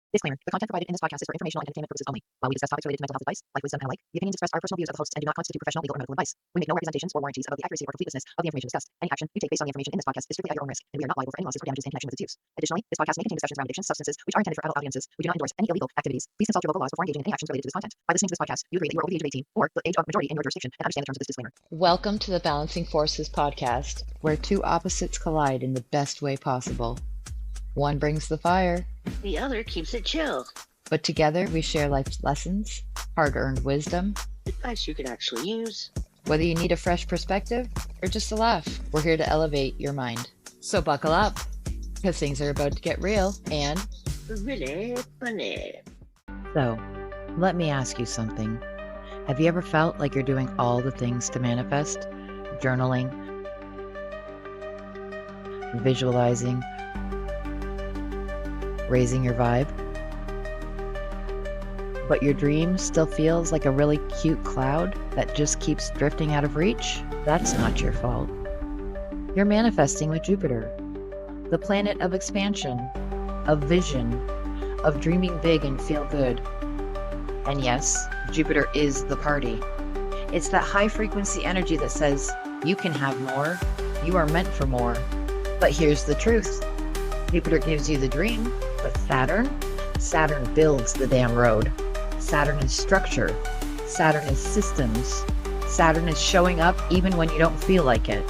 Disclaimer: the content provided in this podcast is for informational and entertainment purposes only. While we discuss topics related to mental health advice, life wisdom, and alike, the opinions expressed are personal views of the hosts and do not constitute professional, legal, or medical advice. We make no representations or warranties about the accuracy or completeness of the information discussed. Any action you take based on the information in this podcast is strictly at your own risk, and we are not liable for any losses or damages in connection with its use. Additionally, this podcast may contain discussions around addictions, substances, which are intended for adult audiences. We do not endorse any illegal activities. Please consult your local laws before engaging in any actions related to this content. By listening to this podcast, you agree that you are over the age of 18 or the age of majority in your jurisdiction and understand the terms of this disclaimer. Welcome to the Balancing Forces podcast, where two opposites collide in the best way possible. One brings the fire, the other keeps it chill. But together we share life's lessons, hard-earned wisdom, advice you can actually use. Whether you need a fresh perspective or just a laugh, we're here to elevate your mind. So buckle up, because things are about to get real and really funny. So, let me ask you something. Have you ever felt like you're doing all the things to manifest? Journaling, visualizing, raising your vibe? But your dream still feels like a really cute cloud that just keeps drifting out of reach? That's not your fault. You're manifesting with Jupiter, the planet of expansion, of vision, of dreaming big and feel good. And yes, Jupiter is the party. It's that high frequency energy that says, you can have more, you are meant for more. But here's the truth. Jupiter gives you the dream, but Saturn builds the damn road. Saturn is structure. Saturn is systems. Saturn is showing up even when you don't feel like it.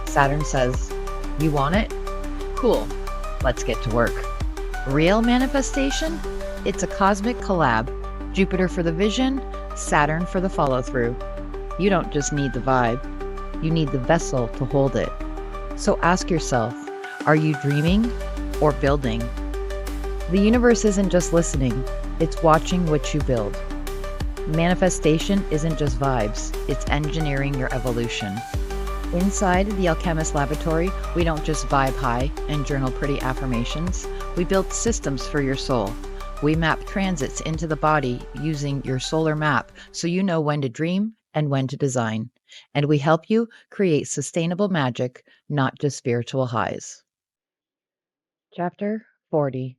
Saturn says, you want it? Cool. Let's get to work. Real manifestation? It's a cosmic collab. Jupiter for the vision, Saturn for the follow-through. You don't just need the vibe. You need the vessel to hold it. So ask yourself, are you dreaming or building? The universe isn't just listening. It's watching what you build. Manifestation isn't just vibes, it's engineering your evolution. Inside the Alchemist Laboratory, we don't just vibe high and journal pretty affirmations. We build systems for your soul. We map transits into the body using your solar map so you know when to dream and when to design. And we help you create sustainable magic, not just spiritual highs. Chapter 40.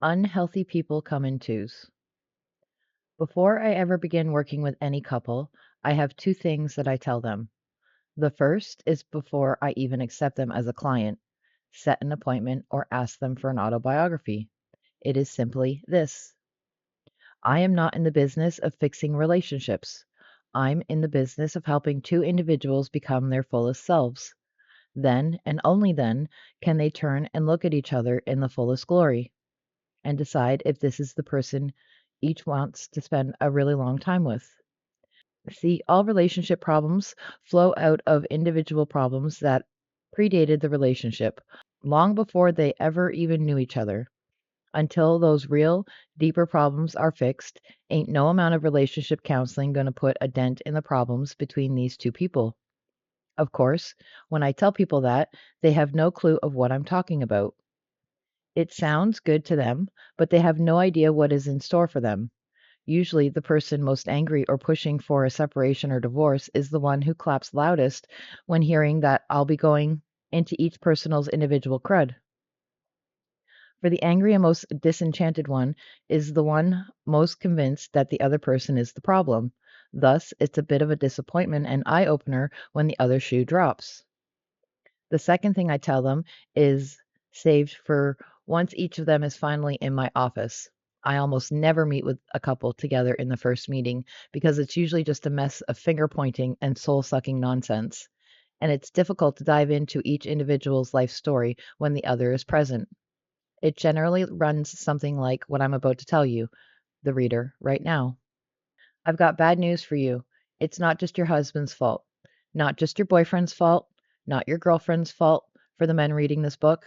Unhealthy people come in twos. Before I ever begin working with any couple, I have two things that I tell them. The first is before I even accept them as a client, set an appointment, or ask them for an autobiography. It is simply this. I am not in the business of fixing relationships. I'm in the business of helping two individuals become their fullest selves. Then, and only then, can they turn and look at each other in the fullest glory and decide if this is the person each wants to spend a really long time with. See, all relationship problems flow out of individual problems that predated the relationship, long before they ever even knew each other. Until those real, deeper problems are fixed, ain't no amount of relationship counseling going to put a dent in the problems between these two people. Of course, when I tell people that, they have no clue of what I'm talking about. It sounds good to them, but they have no idea what is in store for them. Usually, the person most angry or pushing for a separation or divorce is the one who claps loudest when hearing that I'll be going into each person's individual crud. For the angry and most disenchanted one is the one most convinced that the other person is the problem. Thus, it's a bit of a disappointment and eye-opener when the other shoe drops. The second thing I tell them is saved for once each of them is finally in my office. I almost never meet with a couple together in the first meeting because it's usually just a mess of finger-pointing and soul-sucking nonsense. And it's difficult to dive into each individual's life story when the other is present. It generally runs something like what I'm about to tell you, the reader, right now. I've got bad news for you. It's not just your husband's fault, not just your boyfriend's fault, not your girlfriend's fault for the men reading this book.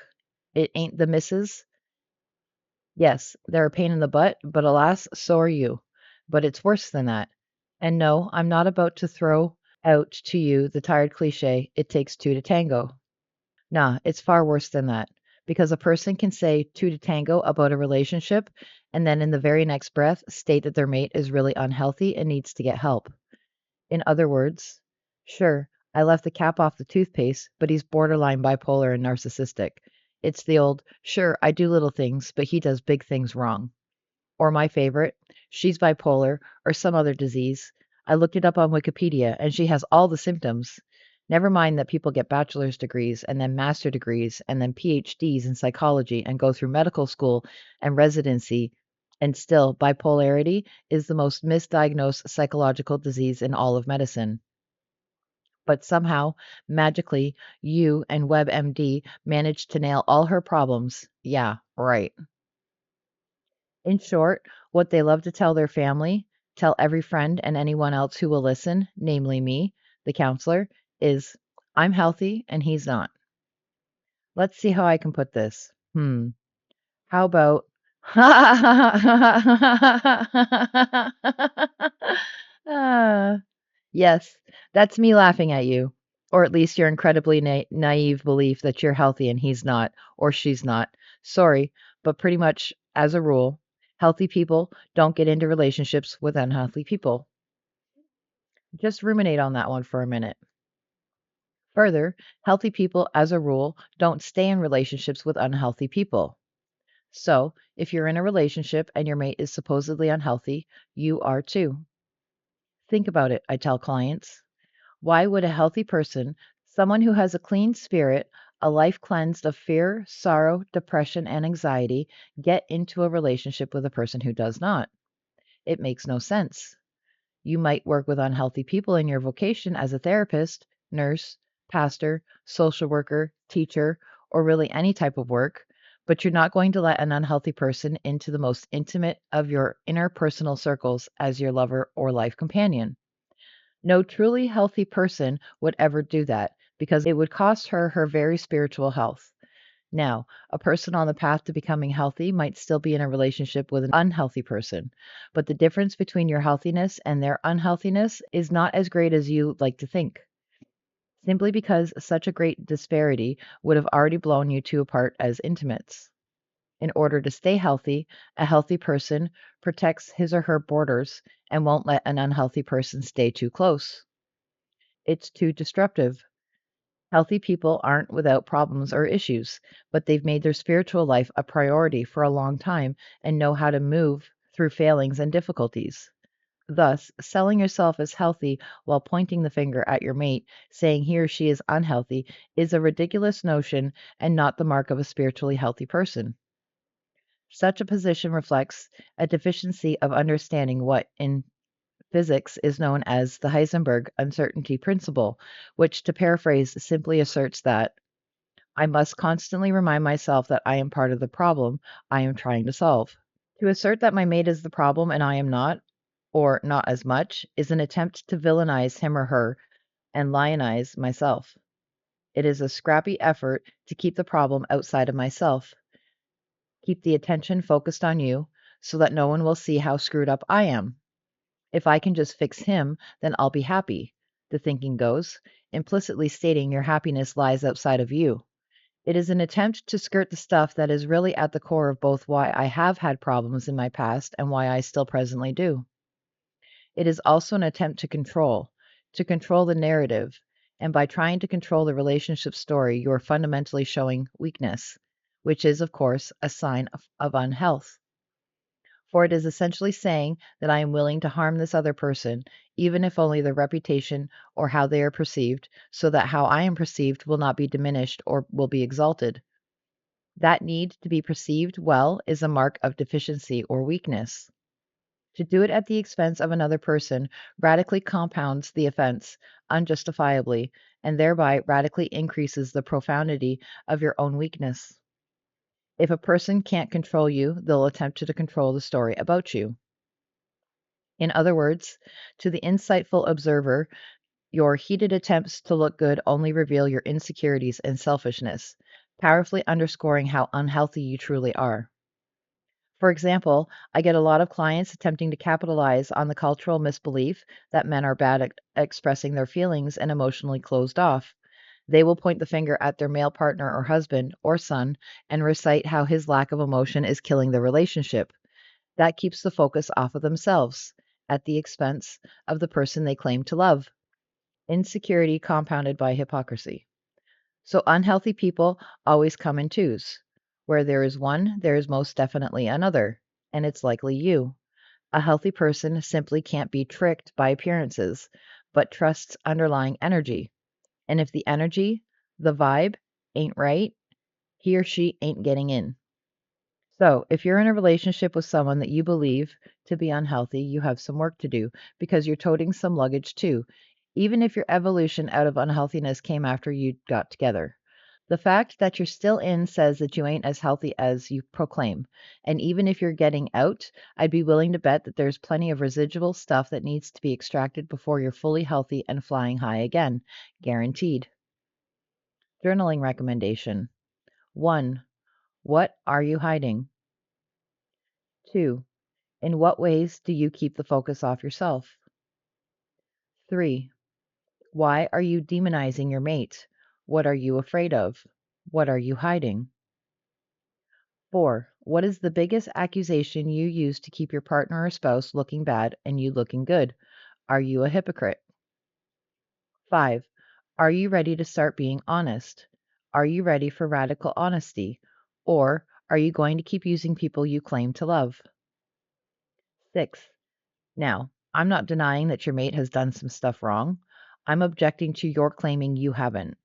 It ain't the missus. Yes, they're a pain in the butt, but alas, so are you. But it's worse than that. And no, I'm not about to throw out to you the tired cliche, it takes two to tango. Nah, it's far worse than that. Because a person can say two to tango about a relationship and then in the very next breath state that their mate is really unhealthy and needs to get help. In other words, sure, I left the cap off the toothpaste, but he's borderline bipolar and narcissistic. It's the old, sure, I do little things, but he does big things wrong. Or my favorite, she's bipolar or some other disease. I looked it up on Wikipedia and she has all the symptoms. Never mind that people get bachelor's degrees and then master degrees and then PhDs in psychology and go through medical school and residency. And still, bipolarity is the most misdiagnosed psychological disease in all of medicine. But somehow, magically, you and WebMD managed to nail all her problems. Yeah, right. In short, what they love to tell their family, tell every friend and anyone else who will listen, namely me, the counselor, is I'm healthy and he's not. Let's see how I can put this. How about Ah, yes, that's me laughing at you. Or at least your incredibly naive belief that you're healthy and he's not, or she's not. Sorry, but pretty much as a rule, healthy people don't get into relationships with unhealthy people. Just ruminate on that one for a minute. Further, healthy people, as a rule, don't stay in relationships with unhealthy people. So, if you're in a relationship and your mate is supposedly unhealthy, you are too. Think about it, I tell clients. Why would a healthy person, someone who has a clean spirit, a life cleansed of fear, sorrow, depression, and anxiety, get into a relationship with a person who does not? It makes no sense. You might work with unhealthy people in your vocation as a therapist, nurse, pastor, social worker, teacher, or really any type of work, but you're not going to let an unhealthy person into the most intimate of your interpersonal circles as your lover or life companion. No truly healthy person would ever do that because it would cost her her very spiritual health. Now, a person on the path to becoming healthy might still be in a relationship with an unhealthy person, but the difference between your healthiness and their unhealthiness is not as great as you like to think, simply because such a great disparity would have already blown you two apart as intimates. In order to stay healthy, a healthy person protects his or her borders and won't let an unhealthy person stay too close. It's too disruptive. Healthy people aren't without problems or issues, but they've made their spiritual life a priority for a long time and know how to move through failings and difficulties. Thus, selling yourself as healthy while pointing the finger at your mate, saying he or she is unhealthy, is a ridiculous notion and not the mark of a spiritually healthy person. Such a position reflects a deficiency of understanding what, in physics, is known as the Heisenberg uncertainty principle, which, to paraphrase, simply asserts that I must constantly remind myself that I am part of the problem I am trying to solve. To assert that my mate is the problem and I am not, or not as much, is an attempt to villainize him or her and lionize myself. It is a scrappy effort to keep the problem outside of myself, keep the attention focused on you so that no one will see how screwed up I am. If I can just fix him, then I'll be happy, the thinking goes, implicitly stating your happiness lies outside of you. It is an attempt to skirt the stuff that is really at the core of both why I have had problems in my past and why I still presently do. It is also an attempt to control the narrative, and by trying to control the relationship story, you are fundamentally showing weakness, which is, of course, a sign of unhealth. For it is essentially saying that I am willing to harm this other person, even if only their reputation or how they are perceived, so that how I am perceived will not be diminished or will be exalted. That need to be perceived well is a mark of deficiency or weakness. To do it at the expense of another person radically compounds the offense unjustifiably and thereby radically increases the profundity of your own weakness. If a person can't control you, they'll attempt to control the story about you. In other words, to the insightful observer, your heated attempts to look good only reveal your insecurities and selfishness, powerfully underscoring how unhealthy you truly are. For example, I get a lot of clients attempting to capitalize on the cultural misbelief that men are bad at expressing their feelings and emotionally closed off. They will point the finger at their male partner or husband or son and recite how his lack of emotion is killing the relationship. That keeps the focus off of themselves at the expense of the person they claim to love. Insecurity compounded by hypocrisy. So unhealthy people always come in twos. Where there is one, there is most definitely another. and it's likely you. A healthy person simply can't be tricked by appearances, but trusts underlying energy. And if the energy, the vibe, ain't right, he or she ain't getting in. So, if you're in a relationship with someone that you believe to be unhealthy, you have some work to do because you're toting some luggage too, even if your evolution out of unhealthiness came after you got together. The fact that you're still in says that you ain't as healthy as you proclaim. And even if you're getting out, I'd be willing to bet that there's plenty of residual stuff that needs to be extracted before you're fully healthy and flying high again. Guaranteed. Journaling recommendation 1. What are you hiding? 2. In what ways do you keep the focus off yourself? 3. Why are you demonizing your mate? What are you afraid of? What are you hiding? 4. What is the biggest accusation you use to keep your partner or spouse looking bad and you looking good? Are you a hypocrite? 5. Are you ready to start being honest? Are you ready for radical honesty? Or are you going to keep using people you claim to love? 6. Now, I'm not denying that your mate has done some stuff wrong. I'm objecting to your claiming you haven't.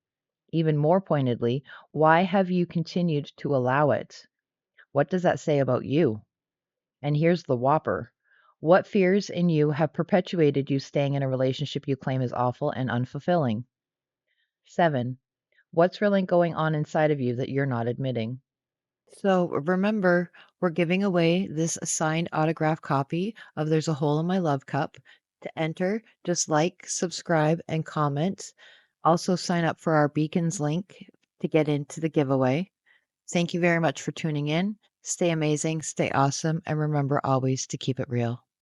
Even more pointedly, why have you continued to allow it? What does that say about you? And here's the whopper. What fears in you have perpetuated you staying in a relationship you claim is awful and unfulfilling? 7. What's really going on inside of you that you're not admitting? So remember, we're giving away this signed autograph copy of There's a Hole in My Love Cup. To enter, just like, subscribe, and comment. Also, sign up for our Beacons link to get into the giveaway. Thank you very much for tuning in. Stay amazing, stay awesome, and remember always to keep it real.